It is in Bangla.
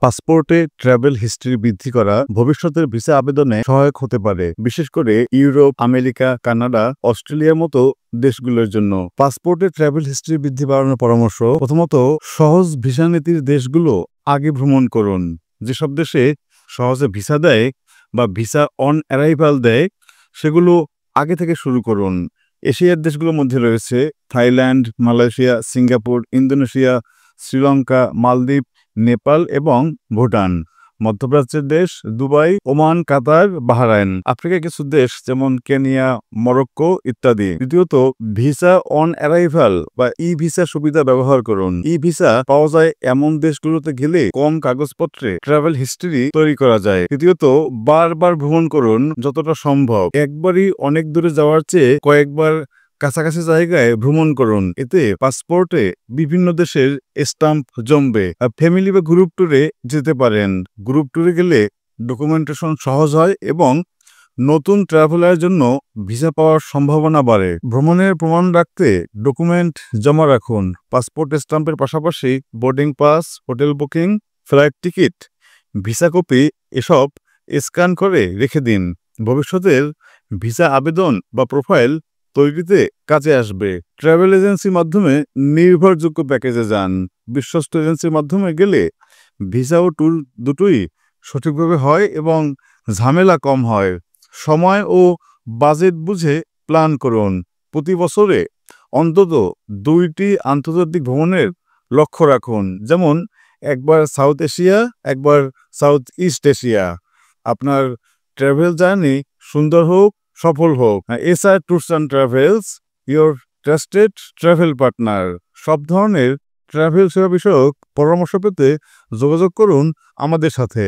পাসপোর্টে ট্রাভেল হিস্ট্রি বৃদ্ধি করা ভবিষ্যতের ভিসা আবেদনে সহায়ক হতে পারে, বিশেষ করে ইউরোপ, আমেরিকা, কানাডা, অস্ট্রেলিয়ার মতো দেশগুলোর জন্য। পাসপোর্টে ট্রাভেল হিস্ট্রি বৃদ্ধি বাড়ানোর পরামর্শ: প্রথমত, সহজ ভিসা নীতির দেশগুলো আগে ভ্রমণ করুন। যেসব দেশে সহজে ভিসা দেয় বা ভিসা অন অ্যারাইভাল দেয় সেগুলো আগে থেকে শুরু করুন। এশিয়ার দেশগুলোর মধ্যে রয়েছে Thailand, Malaysia, Singapore, Indonesia, Sri Lanka, মালদ্বীপ, নেপাল এবং ভুটান। মধ্যপ্রাচ্যের দেশ দুবাই, ওমান, কাতার, বাহরাইন। আফ্রিকার কিছু দেশ যেমন কেনিয়া, মরক্কো ইত্যাদি। দ্বিতীয়ত, ভিসা অন অ্যারাইভাল বা ই ভিসা সুবিধা ব্যবহার করুন। ই ভিসা পাওয়া যায় এমন দেশগুলোতে গেলে কম কাগজপত্রে ট্রাভেল হিস্ট্রি তৈরি করা যায়। তৃতীয়ত, বারবার ভ্রমণ করুন যতটা সম্ভব। একবারই অনেক দূরে যাওয়ার চেয়ে কয়েকবার কাছাকাছি জায়গায় ভ্রমণ করুন। এতে পাসপোর্টে বিভিন্ন দেশের স্টাম্প জমবে। ফ্যামিলি বা গ্রুপ ট্যুরে যেতে পারেন। গ্রুপ ট্যুরে গেলে ডকুমেন্টেশন সহজ হয় এবং নতুন ট্রাভেলারের জন্য ভিসা পাওয়ার সম্ভাবনা বাড়ে। ভ্রমণের প্রমাণ রাখতে ডকুমেন্ট জমা রাখুন। পাসপোর্ট স্টাম্পের পাশাপাশি boarding pass, hotel booking, flight ticket, visa copy এসব স্ক্যান করে রেখে দিন। ভবিষ্যতের ভিসা আবেদন বা প্রোফাইল তৈরিতে কাজে আসবে। ট্রাভেল এজেন্সির মাধ্যমে নির্ভরযোগ্য প্যাকেজে যান। বিশ্বস্ত এজেন্সির মাধ্যমে গেলে ভিসা ও ট্যুর দুটোই সঠিকভাবে হয় এবং ঝামেলা কম হয়। সময় ও বাজেট বুঝে প্ল্যান করুন। প্রতি বছরে অন্তত 2টি আন্তর্জাতিক ভ্রমণের লক্ষ্য রাখুন, যেমন একবার সাউথ এশিয়া, একবার সাউথ ইস্ট এশিয়া। আপনার ট্রাভেল জার্নি সুন্দর হোক, সফল হোক। SR tours and travels, your trusted travel partner. সব ধরনের ট্রাভেল সেবা বিষয়ক পরামর্শ পেতে যোগাযোগ করুন আমাদের সাথে।